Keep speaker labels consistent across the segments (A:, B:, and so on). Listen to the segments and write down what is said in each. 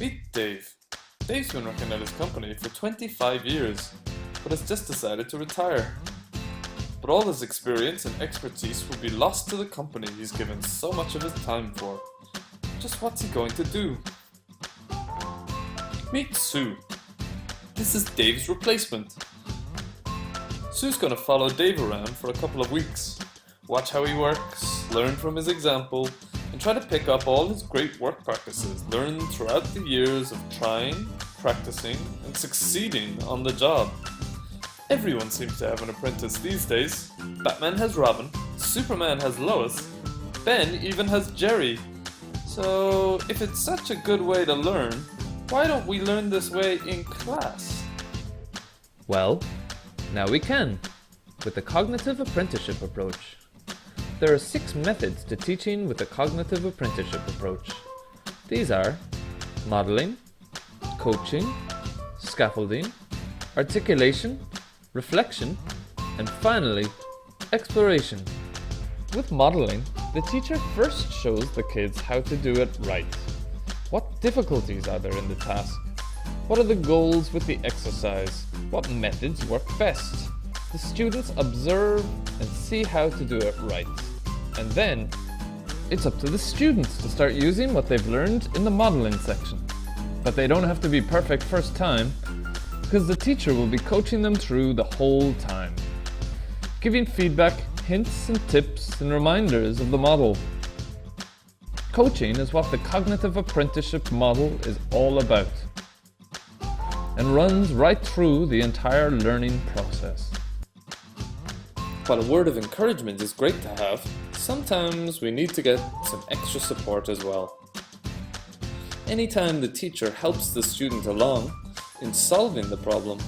A: Meet Dave. Dave's been working at his company for 25 years, but has just decided to retire. But all his experience and expertise will be lost to the company he's given so much of his time for. Just what's he going to do? Meet Sue. This is Dave's replacement. Sue's going to follow Dave around for a couple of weeks, watch how he works, learn from his example, and try to pick up all his great work practices learned throughout the years of trying, practicing, and succeeding on the job. Everyone seems to have an apprentice these days. Batman has Robin, Superman has Lois, Ben even has Jerry. So if it's such a good way to learn, why don't we learn this way in class?
B: Well, now we can, with the cognitive apprenticeship approach. There are 6 methods to teaching with the cognitive apprenticeship approach. These are modeling, coaching, scaffolding, articulation, reflection, and finally, exploration. With modeling, the teacher first shows the kids how to do it right. What difficulties are there in the task? What are the goals with the exercise? What methods work best? The students observe and see how to do it right. And then, it's up to the students to start using what they've learned in the modeling section. But they don't have to be perfect first time, because the teacher will be coaching them through the whole time, giving feedback, hints and tips and reminders of the model. Coaching is what the cognitive apprenticeship model is all about, and runs right through the entire learning process.
A: While a word of encouragement is great to have, sometimes we need to get some extra support as well. Anytime the teacher helps the student along in solving the problem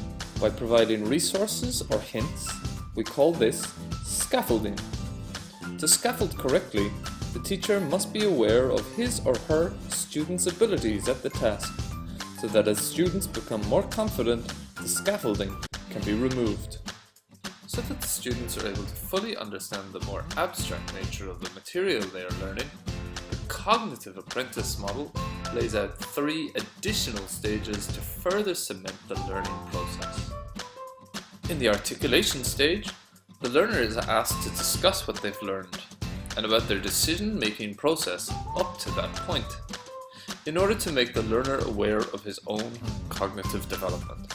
A: by providing resources or hints, we call this scaffolding. To scaffold correctly, the teacher must be aware of his or her students' abilities at the task, so that as students become more confident, the scaffolding can be removed. So that the students are able to fully understand the more abstract nature of the material they are learning, the cognitive apprentice model lays out 3 additional stages to further cement the learning process. In the articulation stage, the learner is asked to discuss what they've learned and about their decision-making process up to that point, in order to make the learner aware of his own cognitive development.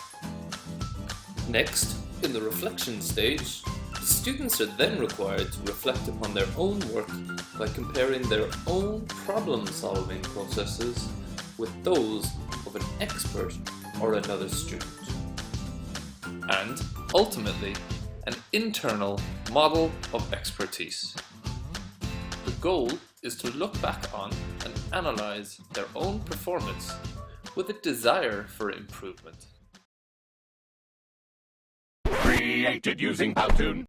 A: Next, in the reflection stage, the students are then required to reflect upon their own work by comparing their own problem-solving processes with those of an expert or another student. And, ultimately, an internal model of expertise. The goal is to look back on and analyze their own performance with a desire for improvement.
C: Created using powtoons.